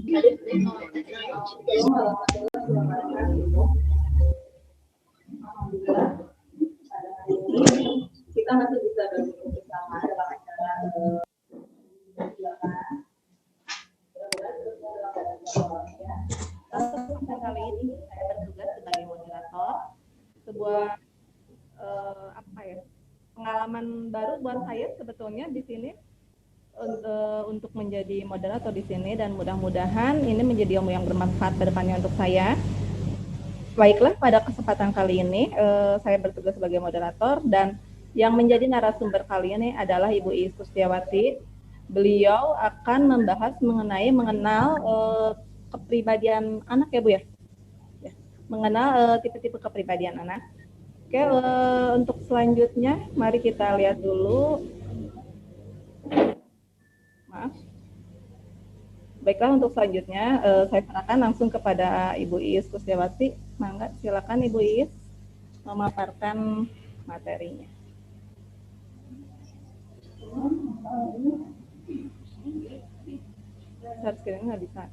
Kita masih bisa bergabung bersama dalam acara kali ini saya bertugas sebagai moderator sebuah pengalaman baru buat saya sebetulnya di sini untuk menjadi moderator di sini, dan mudah-mudahan ini menjadi ilmu yang bermanfaat ke depannya untuk saya. Baiklah, pada kesempatan kali ini saya bertugas sebagai moderator, dan yang menjadi narasumber kali ini adalah Ibu Iis Kustiawati. Beliau akan membahas mengenal kepribadian anak ya Bu ya? Mengenal tipe-tipe kepribadian anak. Oke, untuk selanjutnya mari kita lihat dulu. Maaf. Baiklah, untuk selanjutnya saya serahkan langsung kepada Ibu Iis Kustiawati. Mangga, silakan Ibu Iis memaparkan materinya. Share screen nggak bisa.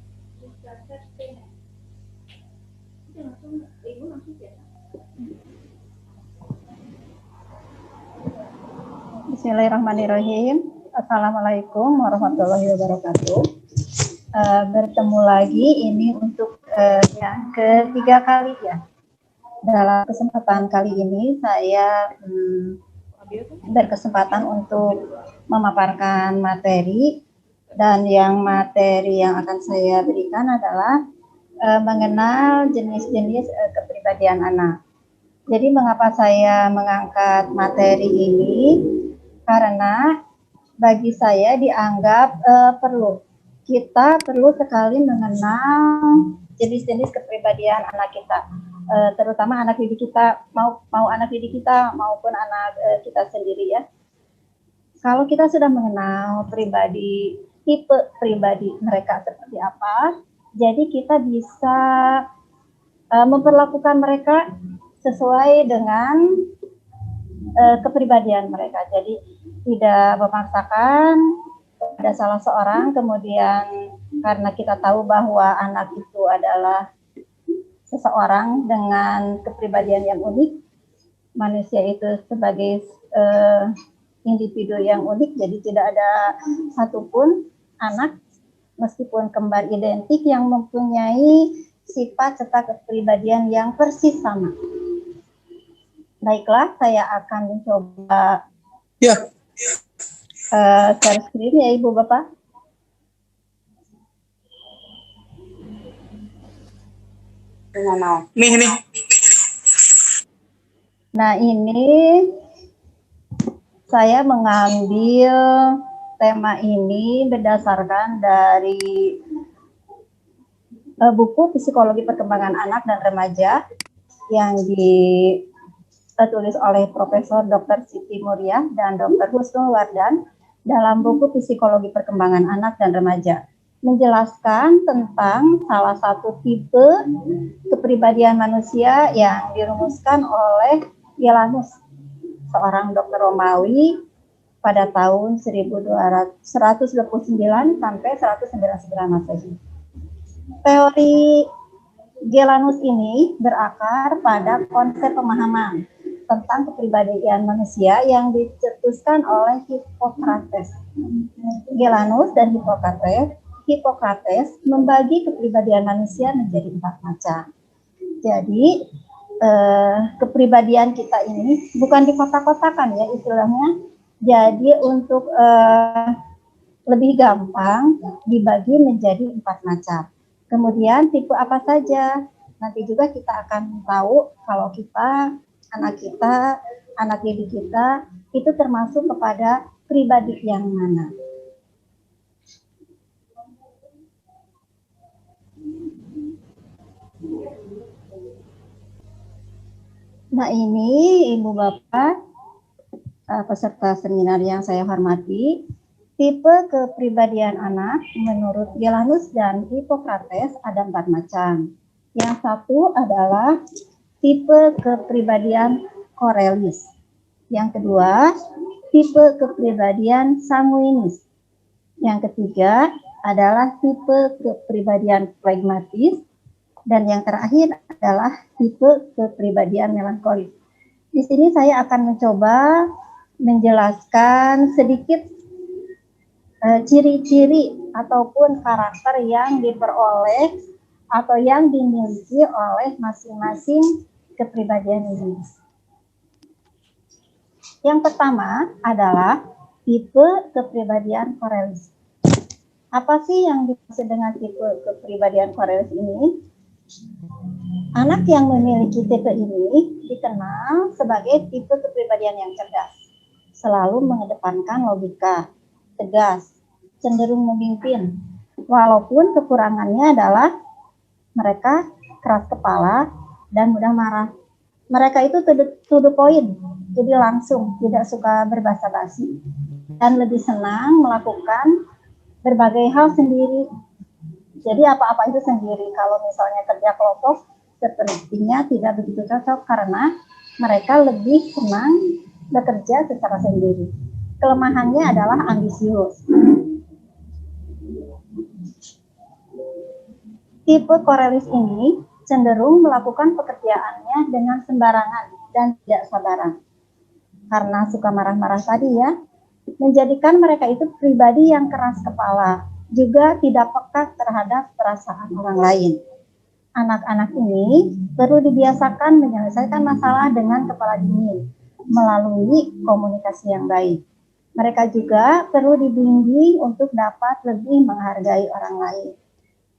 Bismillahirrahmanirrahim. Assalamualaikum warahmatullahi wabarakatuh. Bertemu lagi ini untuk yang ketiga kali ya. Dalam kesempatan kali ini saya berkesempatan untuk memaparkan materi, dan materi yang akan saya berikan adalah mengenal jenis-jenis kepribadian anak. Jadi mengapa saya mengangkat materi ini? Karena bagi saya dianggap kita perlu sekali mengenal jenis-jenis kepribadian anak kita, terutama anak didik kita, mau anak didik kita maupun anak kita sendiri ya. Kalau kita sudah mengenal tipe pribadi mereka seperti apa, jadi kita bisa memperlakukan mereka sesuai dengan kepribadian mereka. Jadi tidak memaksakan pada salah seorang, kemudian karena kita tahu bahwa anak itu adalah seseorang dengan kepribadian yang unik, manusia itu sebagai individu yang unik, jadi tidak ada satupun anak meskipun kembar identik yang mempunyai sifat serta kepribadian yang persis sama. Baiklah, saya akan mencoba share screen ya Ibu Bapak. Nih. Nah, ini saya mengambil tema ini berdasarkan dari buku Psikologi Perkembangan Anak dan Remaja yang ditulis oleh Profesor Dr. Siti Muriah dan Dr. Husnul Wardan dalam buku Psikologi Perkembangan Anak dan Remaja, menjelaskan tentang salah satu tipe kepribadian manusia yang dirumuskan oleh Gilanus, seorang dokter Romawi pada tahun 129 sampai 199 Masehi. Teori Gilanus ini berakar pada konsep pemahaman tentang kepribadian manusia yang dicetuskan oleh Hippocrates. Gilanus dan Hippocrates membagi kepribadian manusia menjadi 4 macam. Jadi kepribadian kita ini bukan dikotak-kotakan ya istilahnya. Jadi untuk lebih gampang dibagi menjadi 4 macam. Kemudian tipe apa saja? Nanti juga kita akan tahu kalau anak didik kita itu termasuk kepada pribadi yang mana. Nah, ini Ibu Bapak peserta seminar yang saya hormati, tipe kepribadian anak menurut Gilanus dan Hippocrates ada 4 macam. Yang satu adalah tipe kepribadian Korelis. Yang kedua, tipe kepribadian sanguinis. Yang ketiga, adalah tipe kepribadian pragmatis, dan yang terakhir adalah tipe kepribadian melankolis. Di sini saya akan mencoba menjelaskan sedikit ciri-ciri ataupun karakter yang diperoleh atau yang dimiliki oleh masing-masing kepribadian ini. Yang pertama adalah tipe kepribadian korelis. Apa sih yang dimaksud dengan tipe kepribadian korelis ini? Anak yang memiliki tipe ini dikenal sebagai tipe kepribadian yang cerdas, selalu mengedepankan logika, tegas, cenderung memimpin. Walaupun kekurangannya adalah mereka keras kepala dan mudah marah. Mereka itu to the point, jadi langsung, tidak suka berbasa-basi, dan lebih senang melakukan berbagai hal sendiri. Jadi apa-apa itu sendiri. Kalau misalnya kerja kelompok, sepertinya tidak begitu cocok karena mereka lebih senang bekerja secara sendiri. Kelemahannya adalah ambisius. Tipe korelis ini cenderung melakukan pekerjaannya dengan sembarangan dan tidak sabaran. Karena suka marah-marah tadi ya, menjadikan mereka itu pribadi yang keras kepala, juga tidak peka terhadap perasaan orang lain. Anak-anak ini perlu dibiasakan menyelesaikan masalah dengan kepala dingin, melalui komunikasi yang baik. Mereka juga perlu dibimbing untuk dapat lebih menghargai orang lain.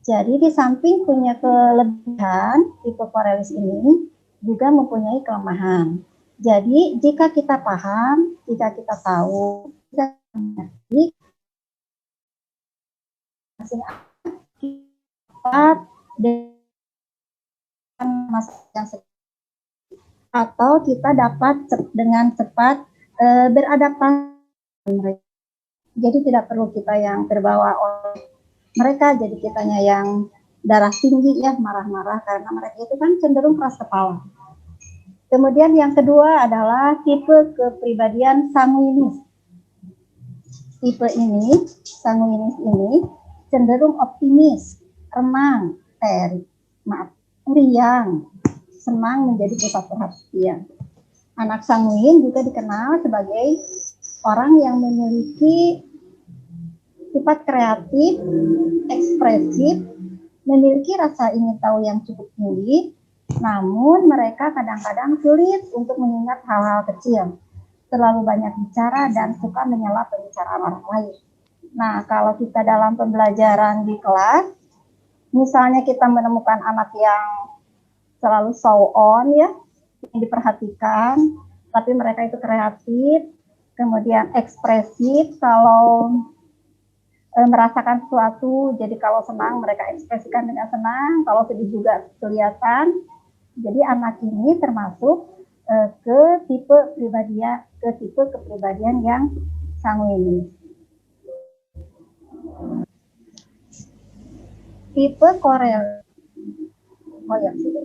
Jadi di samping punya kelebihan, tipe korelis ini juga mempunyai kelemahan. Jadi jika kita paham, jika kita tahu, kita mengerti cepat dengan masalah yang atau kita dapat dengan cepat beradaptasi mereka. Jadi tidak perlu kita yang terbawa oleh mereka, jadi kitanya yang darah tinggi ya, marah-marah, karena mereka itu kan cenderung keras kepala. Kemudian yang kedua adalah tipe kepribadian sanguinis. Tipe ini, sanguinis ini cenderung optimis, remang, riang, senang menjadi pusat perhatian. Anak sanguin juga dikenal sebagai orang yang memiliki sifat kreatif, ekspresif, memiliki rasa ingin tahu yang cukup tinggi, namun mereka kadang-kadang sulit untuk mengingat hal-hal kecil, terlalu banyak bicara dan suka menyela pembicaraan orang lain. Nah, kalau kita dalam pembelajaran di kelas, misalnya kita menemukan anak yang selalu show on ya, yang diperhatikan, tapi mereka itu kreatif, kemudian ekspresif, kalau merasakan sesuatu, jadi kalau senang mereka ekspresikan dengan senang, kalau sedih juga kelihatan. Jadi anak ini termasuk ke tipe kepribadian yang sanguinis. Tipe korelis. Oh ya, sudah.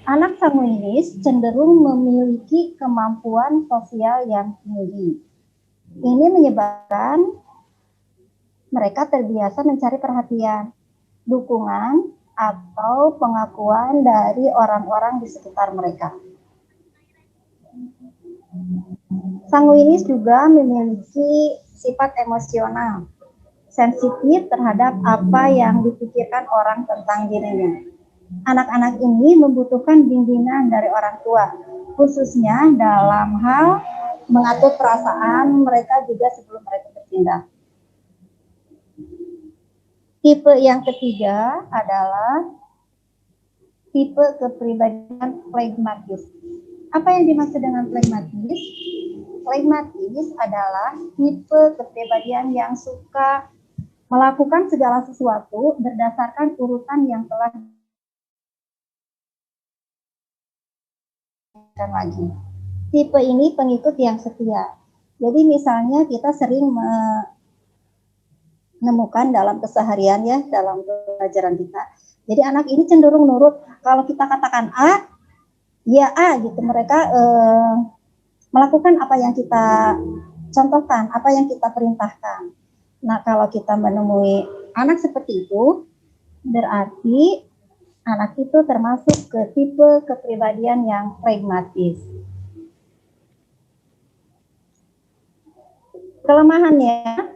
Anak sanguinis cenderung memiliki kemampuan sosial yang tinggi. Ini menyebabkan mereka terbiasa mencari perhatian, dukungan, atau pengakuan dari orang-orang di sekitar mereka. Sanguinis juga memiliki sifat emosional, sensitif terhadap apa yang dipikirkan orang tentang dirinya. Anak-anak ini membutuhkan bimbingan dari orang tua, khususnya dalam hal mengatur perasaan mereka juga sebelum mereka bertindak. Tipe yang ketiga adalah tipe kepribadian flegmatis. Apa yang dimaksud dengan flegmatis? Flegmatis adalah tipe kepribadian yang suka melakukan segala sesuatu berdasarkan urutan yang telah lagi. Tipe ini pengikut yang setia. Jadi misalnya kita sering menemukan dalam keseharian ya, dalam pelajaran kita. Jadi anak ini cenderung nurut. Kalau kita katakan A, ya A gitu. Mereka melakukan apa yang kita contohkan apa yang kita perintahkan. Nah, kalau kita menemui anak seperti itu, berarti anak itu termasuk ke tipe kepribadian yang pragmatis. Kelemahannya,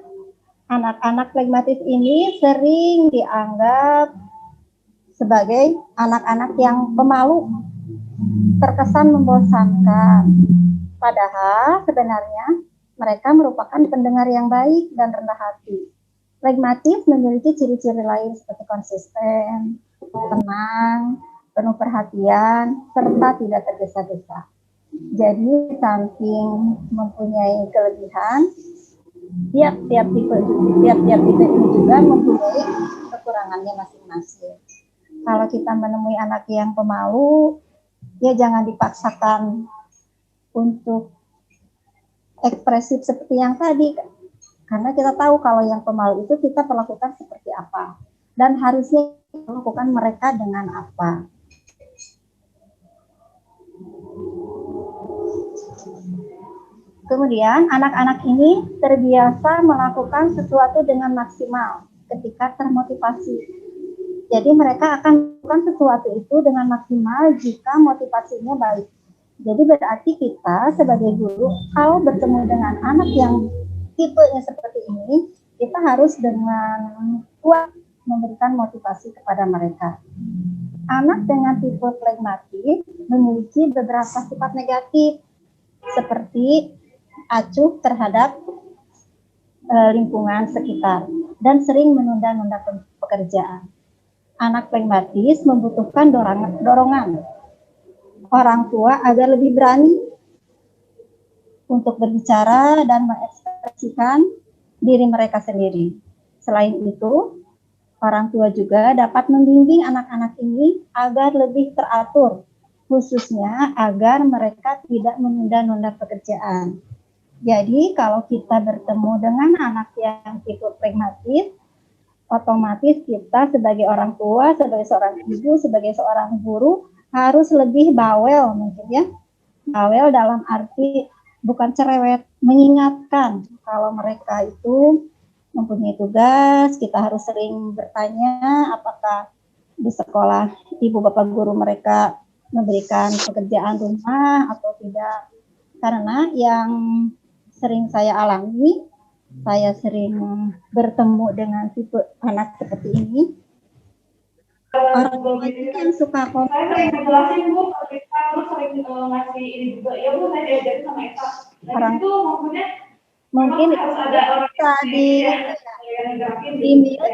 anak-anak pragmatis ini sering dianggap sebagai anak-anak yang pemalu, terkesan membosankan. Padahal sebenarnya mereka merupakan pendengar yang baik dan rendah hati. Pragmatis memiliki ciri-ciri lain seperti konsisten, tenang, penuh perhatian, serta tidak tergesa-gesa. Jadi samping mempunyai kelebihan, tiap-tiap tipe ini juga mempunyai kekurangannya masing-masing. Kalau kita menemui anak yang pemalu, ya jangan dipaksakan untuk ekspresif seperti yang tadi, karena kita tahu kalau yang pemalu itu kita perlakukan seperti apa dan harusnya melakukan mereka dengan apa. Kemudian anak-anak ini terbiasa melakukan sesuatu dengan maksimal ketika termotivasi. Jadi mereka akan melakukan sesuatu itu dengan maksimal jika motivasinya baik. Jadi berarti kita sebagai guru kalau bertemu dengan anak yang tipenya seperti ini, kita harus dengan kuat memberikan motivasi kepada mereka. Anak dengan tipe pragmatis memiliki beberapa sifat negatif seperti acuh terhadap lingkungan sekitar dan sering menunda-nunda pekerjaan. Anak pragmatis membutuhkan dorongan orang tua agar lebih berani untuk berbicara dan mengekspresikan diri mereka sendiri. Selain itu, orang tua juga dapat membimbing anak-anak ini agar lebih teratur, khususnya agar mereka tidak menunda-nunda pekerjaan. Jadi kalau kita bertemu dengan anak yang tipe pragmatis, otomatis kita sebagai orang tua, sebagai seorang ibu, sebagai seorang guru harus lebih bawel mungkin ya. Bawel dalam arti bukan cerewet, mengingatkan kalau mereka itu mempunyai tugas, kita harus sering bertanya apakah di sekolah ibu bapak guru mereka memberikan pekerjaan rumah atau tidak. Karena yang sering saya alami, saya sering bertemu dengan tipe anak seperti ini. Orang tua yang suka komplain. Jelasin Bu, kita terus sering ngasih ini juga. Ya Bu, saya diajarin sama Eka. Orang itu maksudnya mungkin harus ada orang di mute.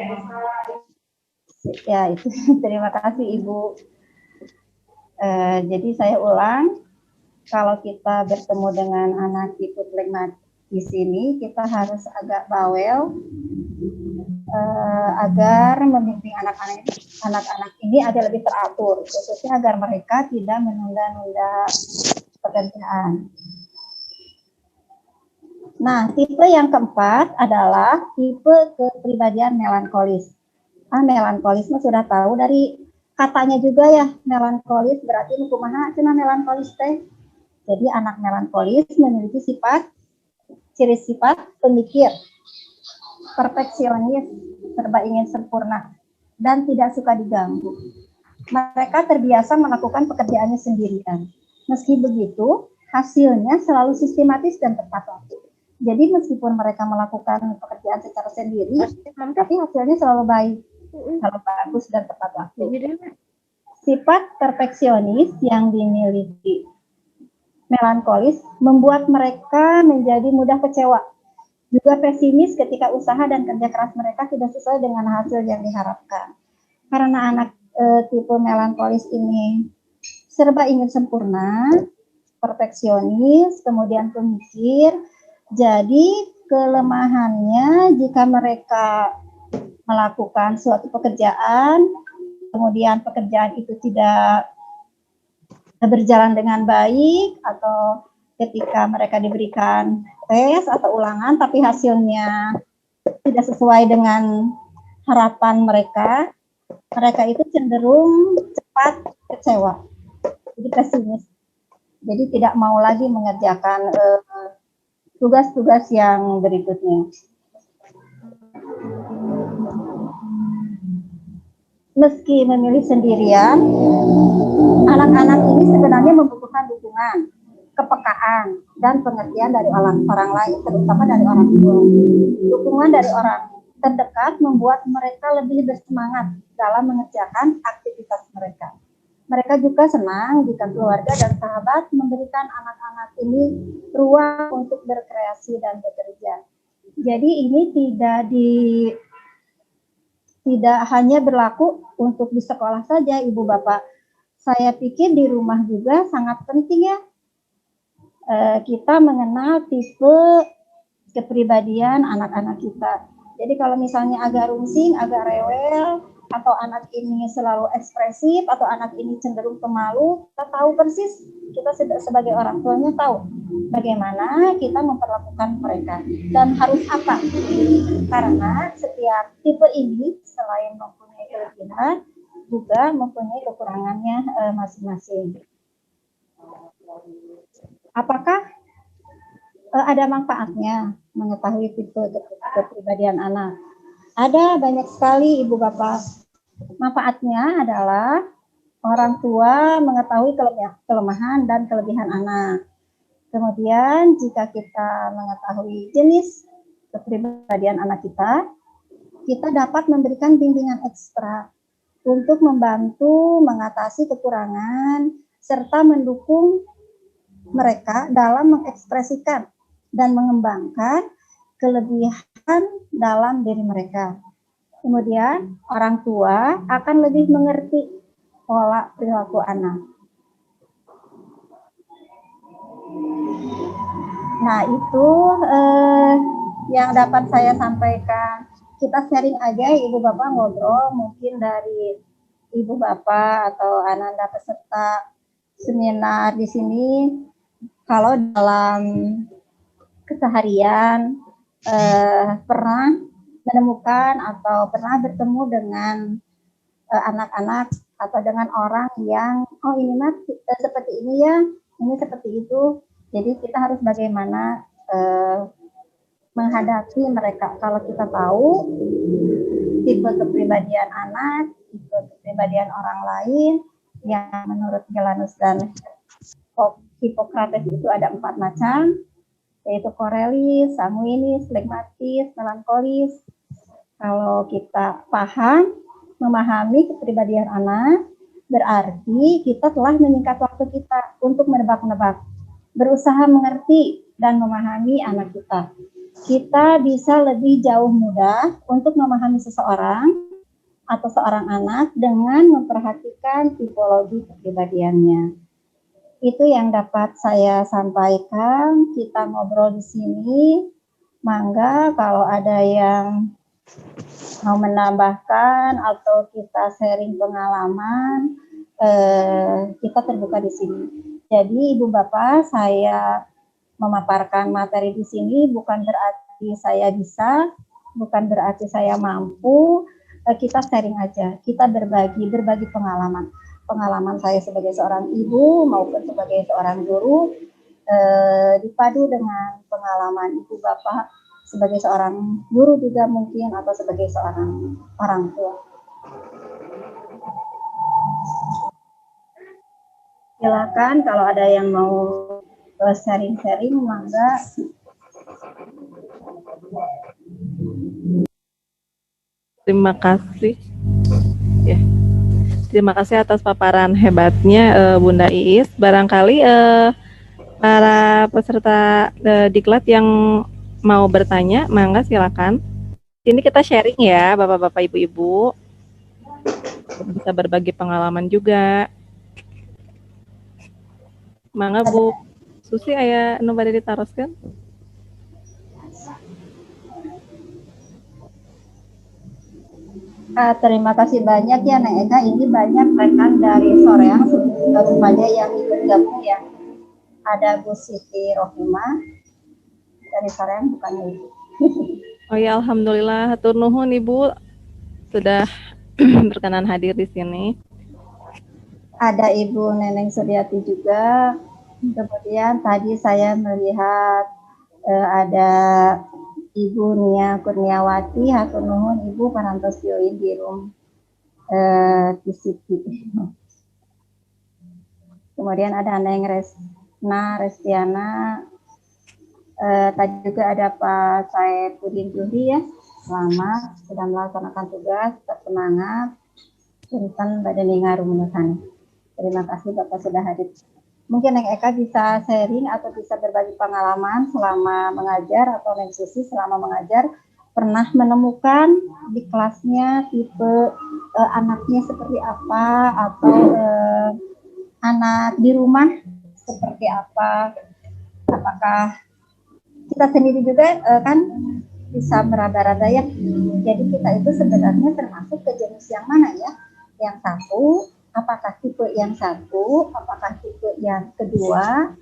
Ya itu. Terima kasih Ibu. Jadi saya ulang. Kalau kita bertemu dengan anak tipe pragmatis di sini, kita harus agak bawel agar membimbing anak-anak ini agar lebih teratur, khususnya agar mereka tidak menunda-nunda pekerjaan. Nah, tipe yang keempat adalah tipe kepribadian melankolis. Melankolisme sudah tahu dari katanya juga ya, melankolis berarti kumaha cenah melankolis teh. Jadi anak melankolis memiliki ciri sifat pemikir, perfeksionis, serba ingin sempurna, dan tidak suka diganggu. Mereka terbiasa melakukan pekerjaannya sendirian. Meski begitu, hasilnya selalu sistematis dan tepat waktu. Jadi meskipun mereka melakukan pekerjaan secara sendiri, tapi hasilnya selalu baik, selalu bagus dan tepat waktu. Sifat perfeksionis yang dimiliki melankolis membuat mereka menjadi mudah kecewa, juga pesimis ketika usaha dan kerja keras mereka tidak sesuai dengan hasil yang diharapkan. Karena anak tipe melankolis ini serba ingin sempurna, perfeksionis, kemudian pemikir, jadi kelemahannya jika mereka melakukan suatu pekerjaan, kemudian pekerjaan itu tidak berjalan dengan baik, atau ketika mereka diberikan tes atau ulangan tapi hasilnya tidak sesuai dengan harapan mereka itu cenderung cepat kecewa, jadi pesimis, jadi tidak mau lagi mengerjakan tugas-tugas yang berikutnya. Meski memilih sendirian, anak-anak ini sebenarnya membutuhkan dukungan, kepekaan, dan pengertian dari orang lain, terutama dari orang tua. Dukungan dari orang terdekat membuat mereka lebih bersemangat dalam mengerjakan aktivitas mereka. Mereka juga senang jika keluarga dan sahabat memberikan anak-anak ini ruang untuk berkreasi dan bekerja. Jadi ini tidak hanya berlaku untuk di sekolah saja, Ibu Bapak. Saya pikir di rumah juga sangat penting ya, kita mengenal tipe kepribadian anak-anak kita. Jadi kalau misalnya agak rungsing, agak rewel, atau anak ini selalu ekspresif, atau anak ini cenderung pemalu, kita tahu persis, kita sebagai orang tuanya tahu bagaimana kita memperlakukan mereka dan harus apa. Karena setiap tipe ini selain mempunyai kelebihan, juga mempunyai kekurangannya masing-masing. Apakah ada manfaatnya mengetahui tipe kepribadian anak? Ada banyak sekali Ibu Bapak. Manfaatnya adalah orang tua mengetahui kelemahan dan kelebihan anak. Kemudian jika kita mengetahui jenis kepribadian anak kita dapat memberikan bimbingan ekstra untuk membantu mengatasi kekurangan serta mendukung mereka dalam mengekspresikan dan mengembangkan kelebihan dalam diri mereka. Kemudian orang tua akan lebih mengerti pola perilaku anak. Nah, itu yang dapat saya sampaikan. Kita sharing aja Ibu Bapak, ngobrol mungkin dari Ibu Bapak atau Ananda peserta seminar di sini, kalau dalam keseharian pernah menemukan atau pernah bertemu dengan anak-anak atau dengan orang yang ini mah seperti ini ya, ini seperti itu. Jadi kita harus bagaimana menghadapi mereka. Kalau kita tahu tipe kepribadian anak, tipe kepribadian orang lain yang menurut Galenus dan Hippocrates itu ada 4 macam, yaitu korelis, sanguinis, flegmatis, melankolis. Kalau kita memahami kepribadian anak, berarti kita telah menyingkat waktu kita untuk menebak-nebak, berusaha mengerti dan memahami anak kita. Kita bisa lebih jauh mudah untuk memahami seseorang atau seorang anak dengan memperhatikan tipologi kepribadiannya. Itu yang dapat saya sampaikan. Kita ngobrol di sini. Mangga kalau ada yang mau menambahkan atau kita sharing pengalaman, kita terbuka di sini. Jadi Ibu Bapak, saya memaparkan materi di sini bukan berarti saya bisa, bukan berarti saya mampu. Kita sharing aja, kita berbagi pengalaman saya sebagai seorang ibu maupun sebagai seorang guru, dipadu dengan pengalaman Ibu Bapak sebagai seorang guru juga mungkin, atau sebagai seorang orang tua. Silakan kalau ada yang mau sharing-sharing, mangga. Terima kasih. Ya. Terima kasih atas paparan hebatnya Bunda Iis. Barangkali para peserta diklat yang mau bertanya, mangga silakan. Ini kita sharing ya, Bapak-bapak, Ibu-ibu. Bisa berbagi pengalaman juga. Mangga Bu Susi, aya nu bade ditaroskeun? Terima kasih banyak ya Neng Eka. Ini banyak rekan dari Soreang rupanya yang ikut gabung ya. Ada Bu Siti Rohimah dari Soreang, bukan Ibu. Oh ya, alhamdulillah, hatur nuhun Ibu sudah berkenan hadir di sini. Ada Ibu Neneng Suryati juga. Kemudian tadi saya melihat Ada Ibu Nia Kurniawati, hatur nuhun Ibu parantos join di room TCP. Kemudian ada Neng Restiana, tadi juga ada Pak Saipudin Juhri ya, selamat sedang melaksanakan tugas, tetap semangat, Punten Badani Ngarumunusani. Terima kasih Bapak sudah hadir. Mungkin Neng Eka bisa sharing atau bisa berbagi pengalaman selama mengajar, atau Neng Susi selama mengajar pernah menemukan di kelasnya tipe anaknya seperti apa, atau anak di rumah seperti apa. Apakah kita sendiri juga kan bisa meraba-raba ya. Jadi kita itu sebenarnya termasuk ke jenis yang mana ya? Yang satu, apakah tipe yang satu, apakah tipe yang kedua,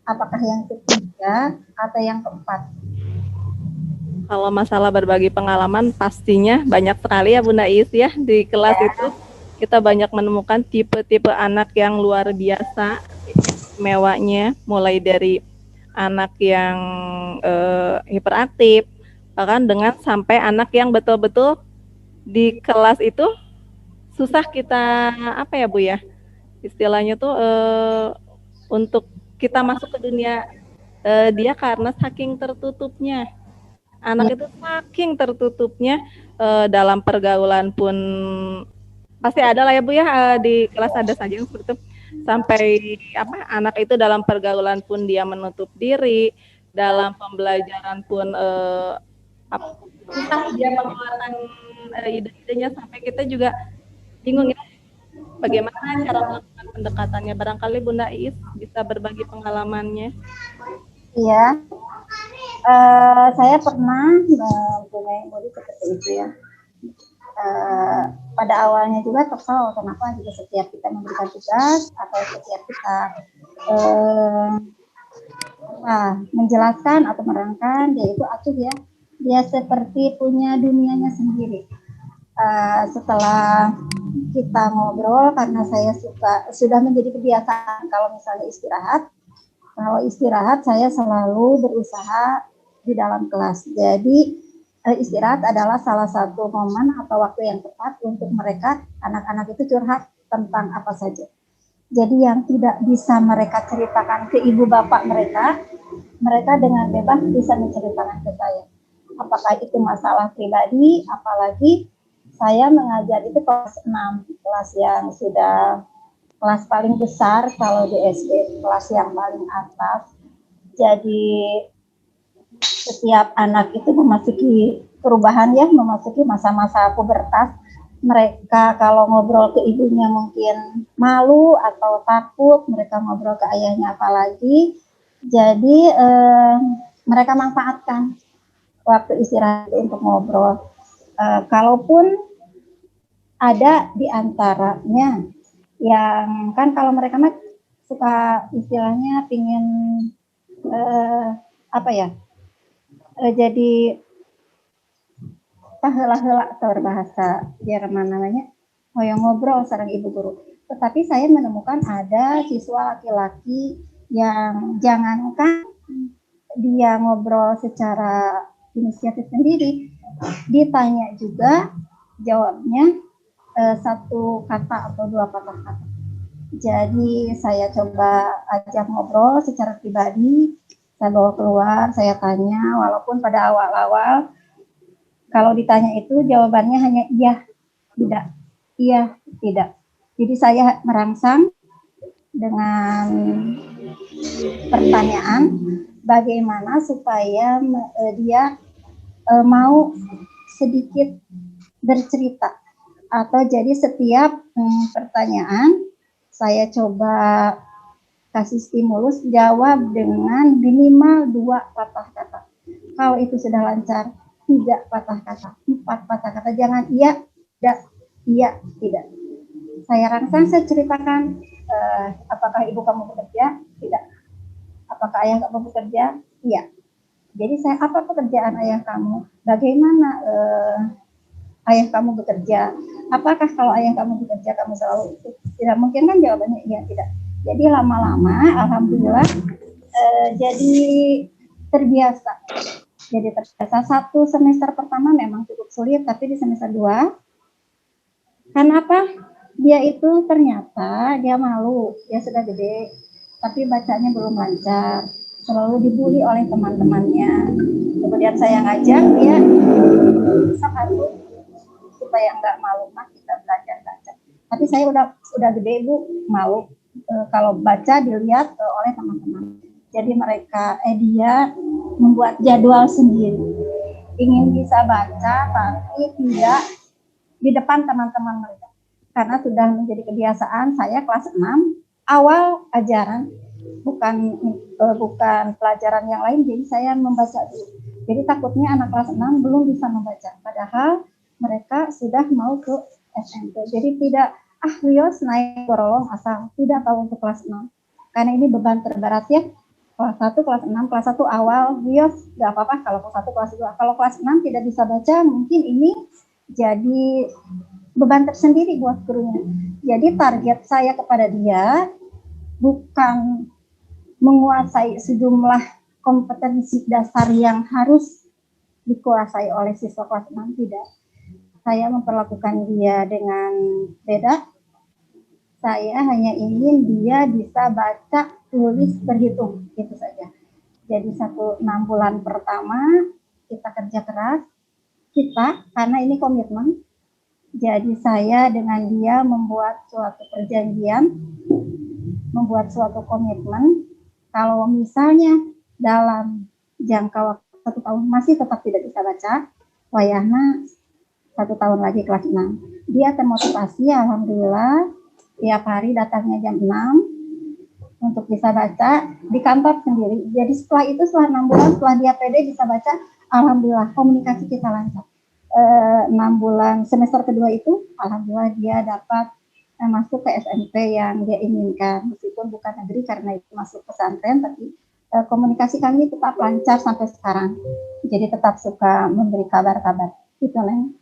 apakah yang ketiga, atau yang keempat? Kalau masalah berbagi pengalaman pastinya banyak sekali ya Bunda Is ya. Di kelas itu kita banyak menemukan tipe-tipe anak yang luar biasa mewahnya, mulai dari anak yang hiperaktif, bahkan dengan sampai anak yang betul-betul di kelas itu susah kita apa ya Bu ya, istilahnya tuh untuk kita masuk ke dunia dia karena saking tertutupnya. Anak itu saking tertutupnya dalam pergaulan pun pasti ada lah ya Bu ya, di kelas ada saja yang seperti itu. Sampai apa anak itu dalam pergaulan pun dia menutup diri, dalam pembelajaran pun susah dia mengeluarkan ide-idenya, sampai kita juga bingung ya bagaimana cara melakukan pendekatannya. Barangkali Bunda Is bisa berbagi pengalamannya. Iya, saya pernah mempunyai murid seperti itu ya. Pada awalnya juga kesal, kenapa juga setiap kita memberikan tugas atau setiap kita menjelaskan atau menerangkan, dia itu acuh ya, dia seperti punya dunianya sendiri. Setelah kita ngobrol, karena saya sudah menjadi kebiasaan kalau misalnya istirahat saya selalu berusaha di dalam kelas. Jadi istirahat adalah salah satu momen atau waktu yang tepat untuk mereka, anak-anak itu curhat tentang apa saja. Jadi yang tidak bisa mereka ceritakan ke ibu bapak mereka dengan bebas bisa menceritakan ke saya. Apakah itu masalah pribadi, apalagi saya mengajar itu kelas 6, kelas yang sudah kelas paling besar kalau di SD, kelas yang paling atas. Jadi setiap anak itu memasuki perubahan ya, memasuki masa-masa pubertas. Mereka kalau ngobrol ke ibunya mungkin malu atau takut, mereka ngobrol ke ayahnya apalagi. Jadi mereka manfaatkan waktu istirahat untuk ngobrol. Kalaupun ada di antaranya yang kan kalau mereka mah suka istilahnya pingin jadi hela-hela atau bahasa Jerman namanya hoyong ngobrol sareng ibu guru. Tetapi saya menemukan ada siswa laki-laki yang jangankan dia ngobrol secara inisiatif sendiri, ditanya juga jawabnya satu kata atau dua patah kata. Jadi saya coba ajak ngobrol secara pribadi, saya bawa keluar, saya tanya, walaupun pada awal-awal kalau ditanya itu jawabannya hanya iya, tidak, iya, tidak. Jadi saya merangsang dengan pertanyaan bagaimana supaya dia mau sedikit bercerita, atau jadi setiap pertanyaan saya coba kasih stimulus jawab dengan minimal 2 patah kata. Kalau itu sudah lancar, 3 patah kata, 4 patah kata, jangan iya, tidak, iya, tidak. Saya rangsang, saya ceritakan apakah ibu kamu bekerja? Tidak. Apakah ayah kamu bekerja? Iya. Jadi saya, apa pekerjaan ayah kamu? Bagaimana ayah kamu bekerja? Apakah kalau ayah kamu bekerja kamu selalu itu? Tidak mungkin kan jawabannya iya, tidak. Jadi lama-lama alhamdulillah jadi terbiasa. Jadi terbiasa. Satu semester pertama memang cukup sulit, tapi di semester 2, karena apa? Dia itu ternyata dia malu, dia sudah gede, tapi bacanya belum lancar, selalu dibully oleh teman-temannya. Kemudian saya ngajak dia, satu supaya nggak malu, mah kita belajar baca. Tapi saya udah gede Bu, malu kalau baca dilihat oleh teman-teman. Jadi dia membuat jadwal sendiri, ingin bisa baca tapi tidak di depan teman-teman mereka. Karena sudah menjadi kebiasaan saya kelas 6 awal ajaran, bukan pelajaran yang lain, jadi saya membaca dulu. Jadi takutnya anak kelas 6 belum bisa membaca, padahal mereka sudah mau ke SMP. Jadi tidak Rios naik gorolong asal, tidak tahu untuk kelas 6. Karena ini beban terberat ya. Kelas 1, kelas 6, kelas 1 awal Rios nggak apa-apa kalau kelas 1, kelas 2. Kalau kelas 6 tidak bisa baca, mungkin ini jadi beban tersendiri buat gurunya. Jadi target saya kepada dia bukan menguasai sejumlah kompetensi dasar yang harus dikuasai oleh siswa kelas 6, tidak. Saya memperlakukan dia dengan beda. Saya hanya ingin dia bisa baca, tulis, berhitung, itu saja. Jadi 6 bulan pertama kita kerja keras, karena ini komitmen. Jadi saya dengan dia membuat suatu perjanjian, membuat suatu komitmen. Kalau misalnya dalam jangka waktu 1 tahun masih tetap tidak bisa baca, wayahna 1 tahun lagi kelas 6. Dia termotivasi, alhamdulillah, tiap hari datangnya jam 6 untuk bisa baca di kantor sendiri. Jadi setelah 6 bulan, setelah dia pede bisa baca, alhamdulillah komunikasi kita lancar. 6 bulan semester kedua itu, alhamdulillah dia dapat masuk ke SMP yang dia inginkan, meskipun bukan negeri karena itu masuk pesantren, tapi komunikasi kami tetap lancar sampai sekarang. Jadi tetap suka memberi kabar-kabar. Itu Neng.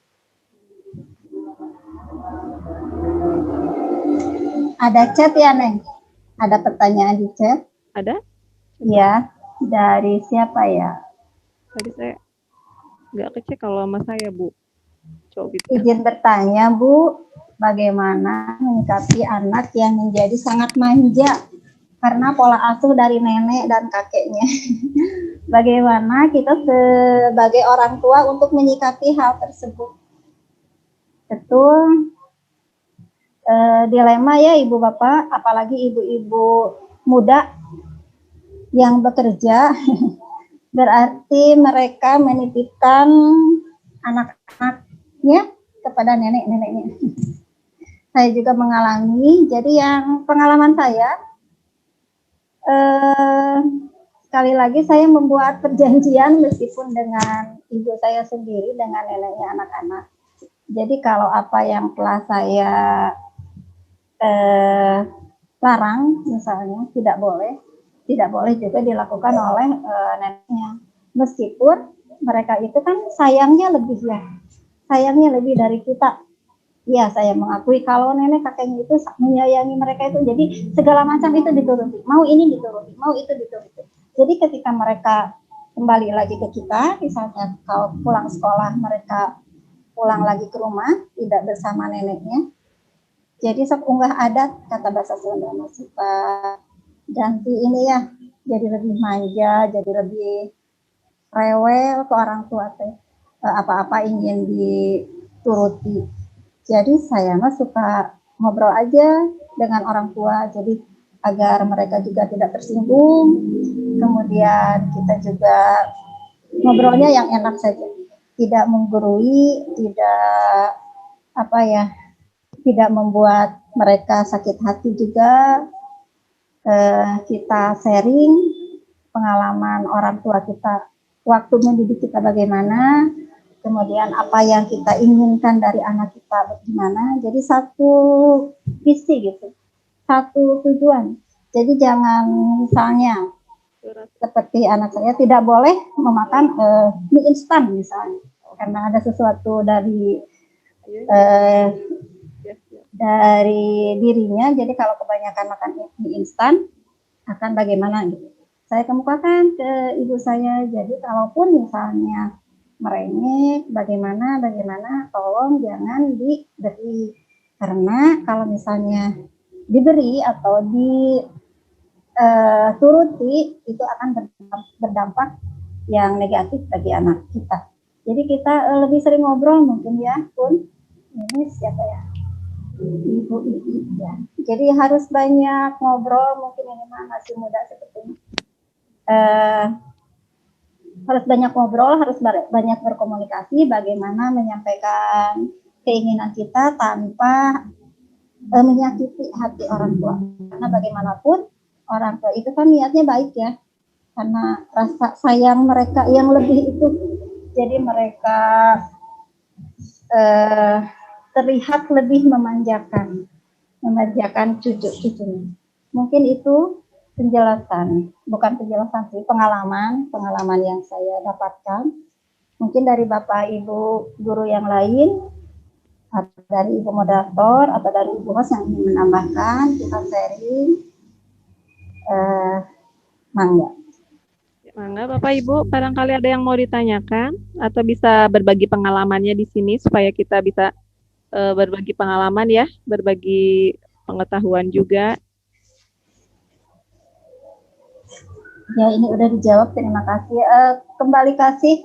Ada chat ya Neng? Ada pertanyaan di chat? Ada? Iya, dari siapa ya? Tadi saya nggak kecek kalau sama saya, Bu. Coba gitu. Izin bertanya, Bu, bagaimana menyikapi anak yang menjadi sangat manja karena pola asuh dari nenek dan kakeknya? Bagaimana kita sebagai orang tua untuk menyikapi hal tersebut? Betul. Dilema ya Ibu Bapak, apalagi ibu-ibu muda yang bekerja. Berarti mereka menitipkan anak-anaknya kepada nenek-neneknya. Saya juga mengalami, jadi yang pengalaman saya, sekali lagi saya membuat perjanjian meskipun dengan ibu saya sendiri, dengan neneknya anak-anak. Jadi kalau apa yang telah saya larang, misalnya tidak boleh juga dilakukan oleh neneknya. Meskipun mereka itu kan sayangnya lebih dari kita. Ya, saya mengakui kalau nenek kakeknya itu menyayangi mereka itu, jadi segala macam itu dituruti. Mau ini dituruti, mau itu dituruti. Jadi ketika mereka kembali lagi ke kita, misalnya kalau pulang sekolah mereka pulang lagi ke rumah, tidak bersama neneknya. Jadi sok unggah adat, kata bahasa Sunda, suka ganti ini ya, jadi lebih manja, jadi lebih rewel ke orang tua teh, apa-apa ingin dituruti. Jadi saya mah suka ngobrol aja dengan orang tua, jadi agar mereka juga tidak tersinggung. Kemudian kita juga ngobrolnya yang enak saja, tidak menggurui, tidak membuat mereka sakit hati juga. Kita sharing pengalaman orang tua kita waktu mendidik kita bagaimana, kemudian apa yang kita inginkan dari anak kita bagaimana. Jadi satu visi gitu, satu tujuan. Jadi jangan misalnya seperti anak saya tidak boleh memakan mie instan misalnya, karena ada sesuatu dari dirinya. Jadi kalau kebanyakan makan mie instan akan bagaimana gitu. saya kemukakan ke ibu saya. Jadi kalaupun misalnya merengek, bagaimana, tolong jangan diberi. Karena kalau misalnya diberi atau dituruti, itu akan berdampak yang negatif bagi anak kita. Jadi kita lebih sering ngobrol mungkin ya, Pun. Ini siapa ya? Ibu ya. Jadi harus banyak ngobrol, mungkin ini masih muda sepertinya. Harus banyak ngobrol, harus banyak berkomunikasi, bagaimana menyampaikan keinginan kita tanpa menyakiti hati orang tua. Karena bagaimanapun orang tua itu kan niatnya baik ya, karena rasa sayang mereka yang lebih itu, jadi mereka terlihat lebih memanjakan cucu-cucunya. Mungkin itu penjelasan, bukan penjelasan sih, pengalaman yang saya dapatkan. Mungkin dari Bapak Ibu guru yang lain, atau dari Ibu moderator, atau dari Ibu host yang ingin menambahkan, kita sharing. Mangga. Mangga Bapak Ibu, barangkali ada yang mau ditanyakan atau bisa berbagi pengalamannya di sini supaya kita bisa berbagi pengalaman ya, berbagi pengetahuan juga. Ya, ini udah dijawab, terima kasih. Kembali kasih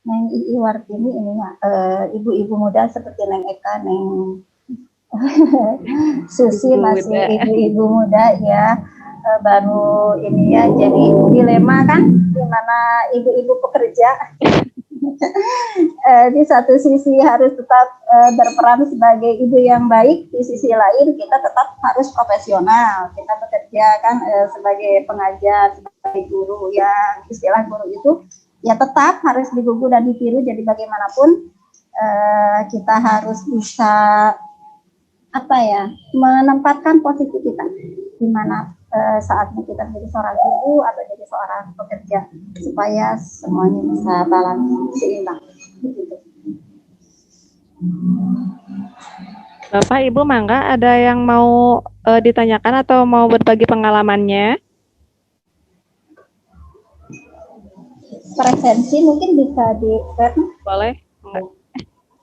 Neng Iwartini ininya, ibu-ibu muda seperti Neng Eka, Neng Susi masih ibu-ibu muda ya, baru ini ya, jadi dilema kan, di mana ibu-ibu pekerja. Di satu sisi harus tetap berperan sebagai ibu yang baik, di sisi lain kita tetap harus profesional. Kita bekerja kan sebagai pengajar, sebagai guru, yang istilah guru itu ya tetap harus digugu dan ditiru. Jadi bagaimanapun kita harus bisa menempatkan posisi kita di mana saatnya kita menjadi seorang ibu atau jadi seorang pekerja, supaya semuanya bisa balance, seimbang. Begitu. Bapak Ibu mangga ada yang mau ditanyakan atau mau berbagi pengalamannya? Presensi mungkin bisa di-share. Boleh.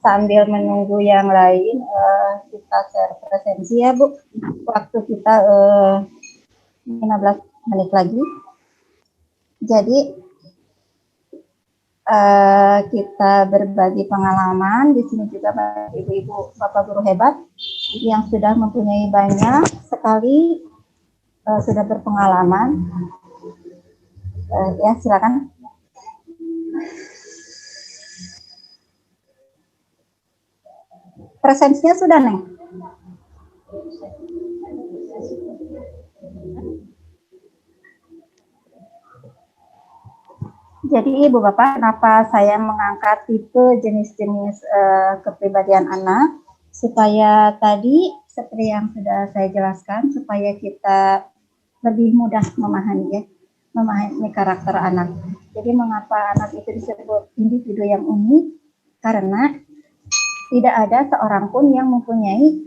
Sambil menunggu yang lain, kita share presensi ya Bu. Waktu kita 15 menit lagi. Jadi kita berbagi pengalaman. Di sini juga ibu-ibu, bapak guru hebat yang sudah mempunyai banyak sekali sudah berpengalaman. Ya, silakan. Presensinya sudah, Neng? Jadi Ibu Bapak, kenapa saya mengangkat tipe jenis-jenis kepribadian anak, supaya tadi seperti yang sudah saya jelaskan, supaya kita lebih mudah memahami karakter anak. Jadi mengapa anak itu disebut individu yang unik? Karena tidak ada seorang pun yang mempunyai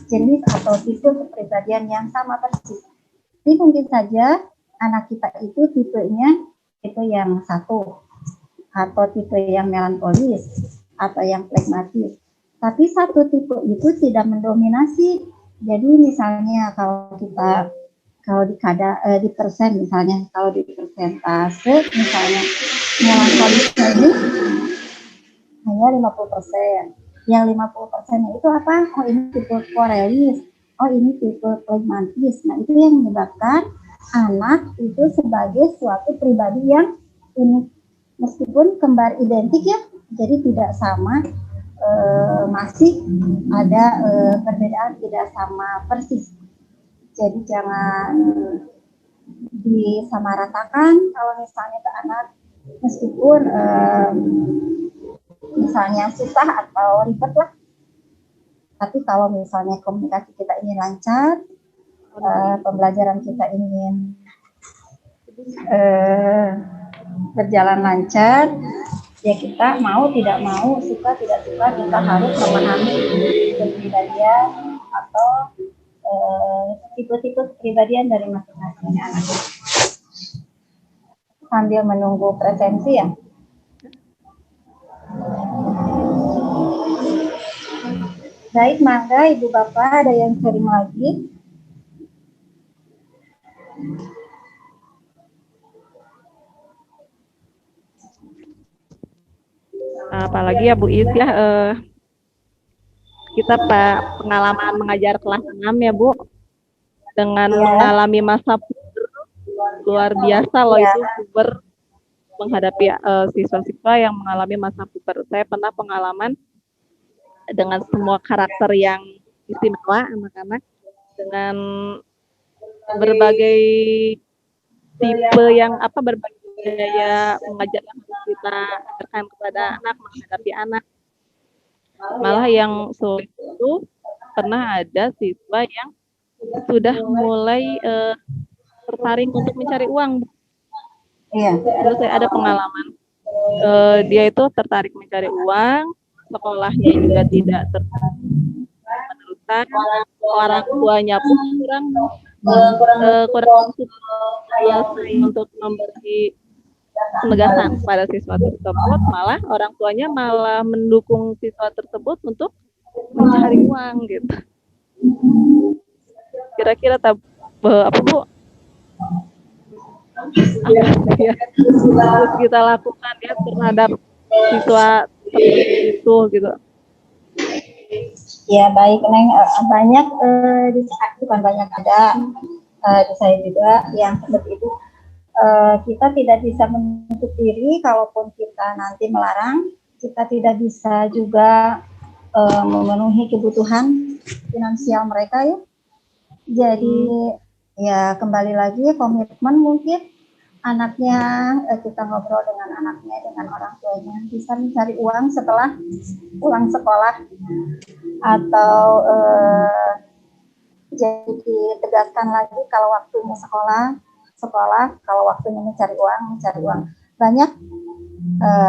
jenis atau tipe kepribadian yang sama persis. Jadi mungkin saja anak kita itu tipenya tipe yang satu, atau tipe yang melankolis, atau yang flegmatis. Tapi satu tipe itu tidak mendominasi. Jadi misalnya kalau di persen, misalnya kalau di persentase, misalnya melankolisnya ini hanya 50%. Yang 50% itu apa? Oh, ini tipe korelis. Oh, ini tipe flegmatis. Nah, itu yang menyebabkan anak itu sebagai suatu pribadi yang unik. Meskipun kembar identik ya, jadi tidak sama, masih ada perbedaan, tidak sama persis. Jadi jangan disamaratakan kalau misalnya ke anak, meskipun misalnya susah atau ribet lah. Tapi kalau misalnya komunikasi kita ini lancar, pembelajaran kita ingin berjalan lancar, ya kita mau tidak mau, suka tidak suka, kita harus memahami kepribadian atau tipe-tipe kepribadian dari masing-masing anak. sambil menunggu presensi ya. Baik, mangga Ibu Bapak ada yang sharing lagi. Apalagi ya Bu Is ya, kita pengalaman mengajar kelas 6 ya Bu, dengan Iya. mengalami masa puber luar biasa loh Iya. itu puber, menghadapi siswa-siswa yang mengalami masa puber. Saya pernah pengalaman dengan semua karakter yang istimewa anak-anak, dengan berbagai tipe yang berbagai gaya mengajar yang harus kita ajarkan kepada anak, menghadapi anak. Malah yang sulit itu pernah ada siswa yang sudah mulai tertarik untuk mencari uang. Iya. Dulu saya ada pengalaman, dia itu tertarik mencari uang, sekolahnya juga tidak meneruskan, orang tuanya pun kurang selesai untuk memberi penegasan pada siswa tersebut, malah orang tuanya malah mendukung siswa tersebut untuk mencari uang gitu. Kira-kira apa Bu? Apa ya harus kita lakukan ya terhadap siswa itu gitu. Ya baik Neng, banyak bukan banyak ada di saya juga yang seperti itu. Kita tidak bisa menutup diri, kalaupun kita nanti melarang, kita tidak bisa juga memenuhi kebutuhan finansial mereka ya. Jadi ya kembali lagi komitmen mungkin anaknya, kita ngobrol dengan anaknya, dengan orang tuanya, bisa mencari uang setelah pulang sekolah, atau jadi ditegaskan lagi kalau waktunya sekolah, kalau waktunya mencari uang. Banyak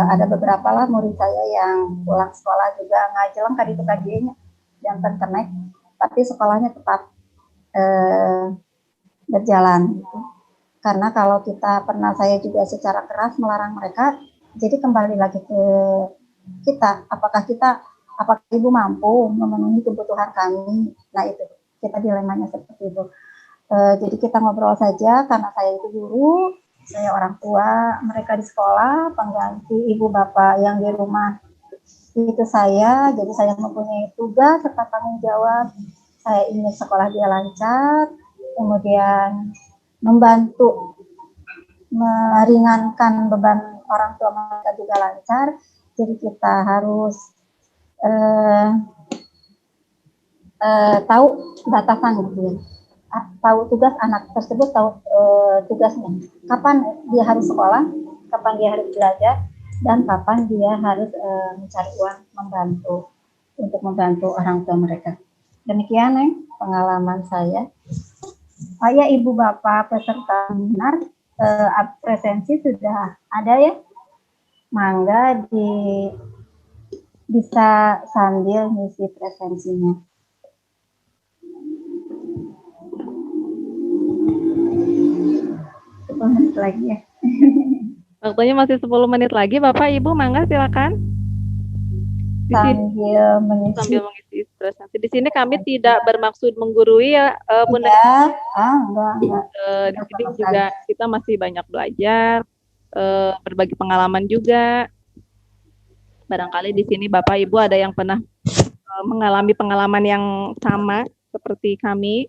ada beberapa lah murid saya yang pulang sekolah juga ngajeleng kadi kadinya yang terkenek, tapi sekolahnya tetap berjalan gitu. Karena kalau saya juga secara keras melarang mereka, jadi kembali lagi ke kita, apakah Ibu mampu memenuhi kebutuhan kami. Nah itu kita dilemanya seperti itu. Jadi kita ngobrol saja, karena saya itu guru, saya orang tua, mereka di sekolah, pengganti ibu bapak yang di rumah itu saya. Jadi saya mempunyai tugas serta tanggung jawab. Saya ingin sekolah dia lancar, kemudian membantu meringankan beban orang tua mereka juga lancar. Jadi kita harus tahu batasan gitu ya, tahu tugas anak tersebut, tahu tugasnya, kapan dia harus sekolah, kapan dia harus belajar, dan kapan dia harus mencari uang untuk membantu orang tua mereka. Demikian pengalaman saya. Ayah, ibu, bapak peserta seminar, presensi sudah ada ya, mangga bisa sambil ngisi presensinya. 10 menit lagi ya. Waktunya masih 10 menit lagi, Bapak Ibu mangga silakan. Sambil mengisi presensi. Di sini kami tidak bermaksud menggurui ya, Bunda. Enggak. Di sini juga kita masih banyak belajar, berbagi pengalaman juga. Barangkali di sini Bapak Ibu ada yang pernah mengalami pengalaman yang sama seperti kami.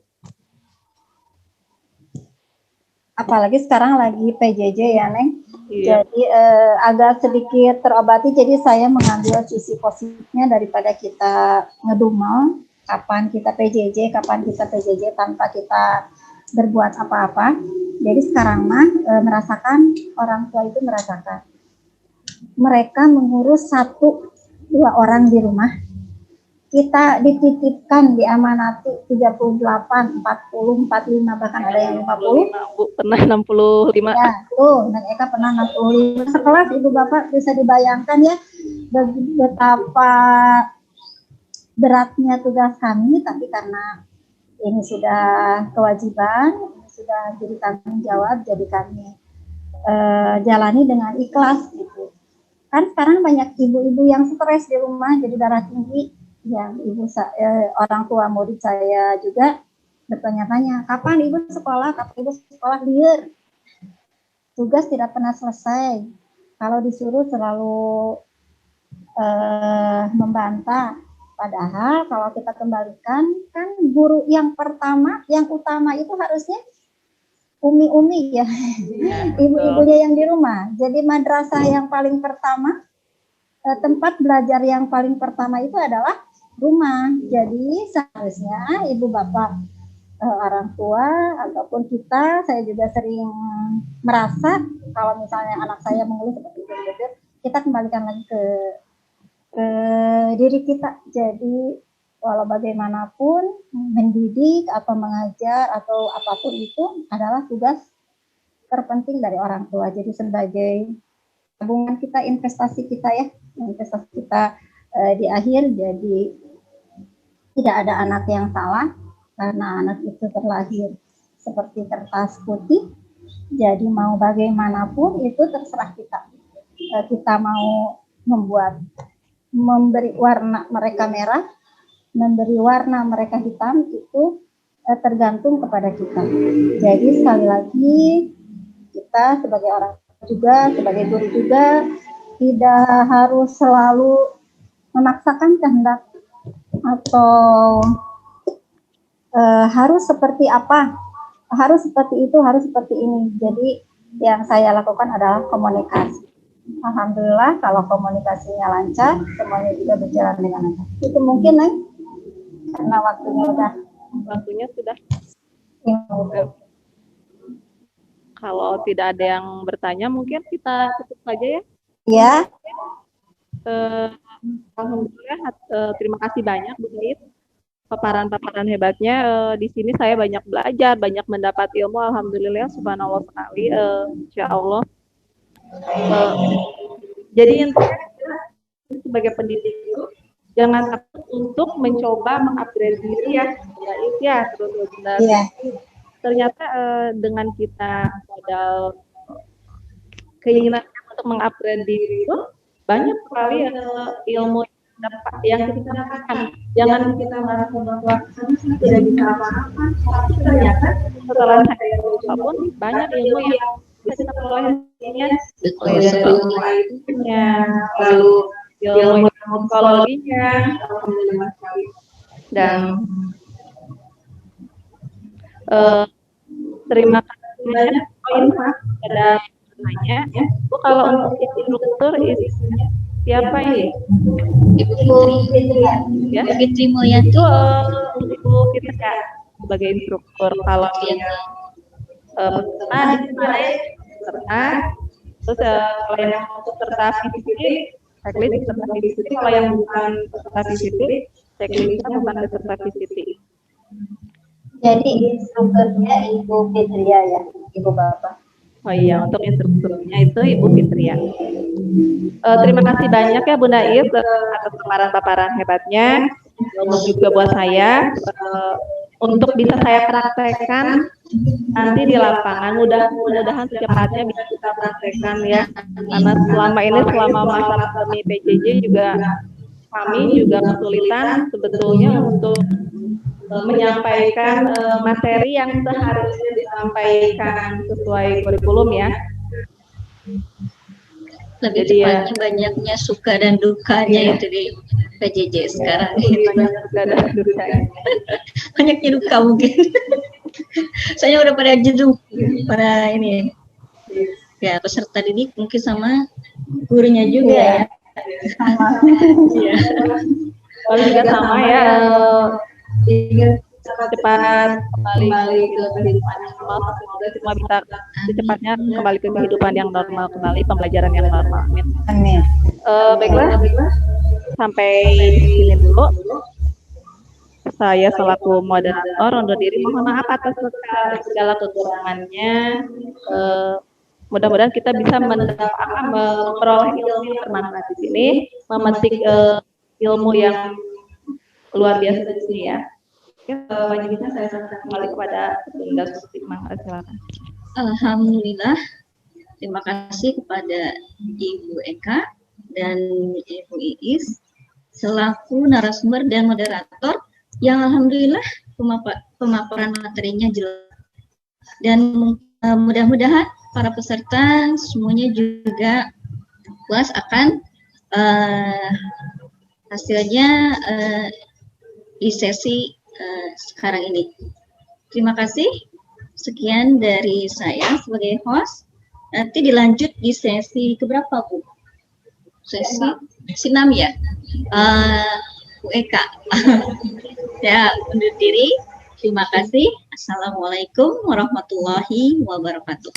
Apalagi sekarang lagi PJJ ya, Neng. Iya. Jadi agak sedikit terobati, jadi saya mengambil sisi positifnya daripada kita ngedumel, kapan kita PJJ tanpa kita berbuat apa-apa. Jadi sekarang mah merasakan, orang tua itu merasakan. Mereka mengurus 1-2 orang di rumah. Kita dititipkan, diamanati 38, 40, 45, bahkan ada yang 50. Bu, pernah 65. Ya, tuh, dan Eka pernah 65. Sekelas ibu bapak, bisa dibayangkan ya betapa beratnya tugas kami, tapi karena ini sudah kewajiban, ini sudah jadi tanggung jawab, jadi kami jalani dengan ikhlas gitu. Kan sekarang banyak ibu-ibu yang stres di rumah jadi darah tinggi, yang orang tua murid saya juga bertanya-tanya, kapan ibu sekolah, liar, tugas tidak pernah selesai, kalau disuruh selalu membantah. Padahal kalau kita kembalikan, kan guru yang pertama, yang utama itu harusnya umi-umi ya, ibu-ibunya yang di rumah. Jadi madrasah yang paling pertama, tempat belajar yang paling pertama itu adalah rumah. Jadi seharusnya ibu bapak, orang tua ataupun kita, saya juga sering merasa kalau misalnya anak saya mengeluh seperti itu, kita kembalikan lagi ke diri kita. Jadi walau bagaimanapun mendidik atau mengajar atau apapun itu adalah tugas terpenting dari orang tua. Jadi sebagai tabungan kita, investasi kita ya, investasi kita di akhir. Jadi tidak ada anak yang salah karena anak itu terlahir seperti kertas putih. Jadi mau bagaimanapun itu terserah kita. Kita mau memberi warna mereka merah, memberi warna mereka hitam, itu tergantung kepada kita. Jadi sekali lagi kita sebagai orang juga, sebagai guru juga, tidak harus selalu memaksakan kehendak atau harus seperti apa, harus seperti itu, harus seperti ini. Jadi yang saya lakukan adalah komunikasi. Alhamdulillah kalau komunikasinya lancar, semuanya juga berjalan dengan lancar. Itu mungkin, Neng, karena Waktunya sudah. Kalau tidak ada yang bertanya, mungkin kita tutup saja ya. Ya. Alhamdulillah, terima kasih banyak Bu Said. Paparan-paparan hebatnya, di sini saya banyak belajar, banyak mendapat ilmu. Alhamdulillah, subhanallah sekali. Insya Allah. Jadi intinya sebagai pendidik itu jangan takut untuk mencoba mengupgrade diri ya, benar. Yeah. Ternyata dengan kita modal keinginan untuk mengupgrade diri itu banyak sekali ilmu yang kita dapatkan. Jangan kita merasa bahwa tidak bisa apa-apa, tapi ternyata setelah saya apapun banyak ilmu yang bisa kita peroleh lalu ilmu psikologinya, dan terima kasih banyak pada bertanya. Bu, kalau untuk instruktur siapa ini? Ibu Fitria. Ya, Fitri Mulyanti. Itu Ibu Fitria sebagai instruktur. Kalau yang peserta, terus kalau yang peserta fisik, checklist peserta fisik. Kalau yang bukan peserta fisik, checklistnya bukan peserta fisik. Jadi instrukturnya Ibu Fitria ya, Ibu Bapak. Oh iya, untuk instrukturnya itu Ibu Fitria. Terima kasih banyak ya Bu Naif atas paparan-paparan hebatnya. Juga buat saya untuk bisa saya praktekkan nanti di lapangan. Mudah-mudahan secepatnya bisa kita praktekkan ya. Karena selama masa pandemi PJJ juga kami juga kesulitan sebetulnya untuk menyampaikan materi yang seharusnya disampaikan sesuai kurikulum ya. Lebih tepatnya banyaknya suka dan dukanya itu di PJJ sekarang. Banyak suka dan dukanya. Banyaknya duka mungkin. Saya udah pada jenuh, pada ini ya peserta didik mungkin sama gurunya juga ya. Iya. Kalau juga sama ya. Cepat kembali ke kehidupan yang normal, semoga semua bisa secepatnya kembali ke kehidupan yang normal kembali, pembelajaran yang normal. Amin. Baiklah, sampai di sini dulu. Saya selaku moderator undur diri, mohon maaf atas segala kekurangannya. Mudah-mudahan kita bisa memperoleh ilmu yang bermanfaat di sini, memetik ilmu yang luar biasa di sini ya. Selanjutnya saya serahkan kembali kepada Bunda Suti. Silakan. Alhamdulillah Terima kasih kepada Ibu Eka dan Ibu Iis selaku narasumber dan moderator yang alhamdulillah pemaparan materinya jelas. Dan mudah-mudahan para peserta semuanya juga puas akan hasilnya di sesi sekarang ini. Terima kasih. Sekian dari saya sebagai host. Nanti dilanjut di sesi keberapa, Bu? Sesi 6 ya? Bu Eka. Ya, undur diri. Terima kasih. Assalamualaikum warahmatullahi wabarakatuh.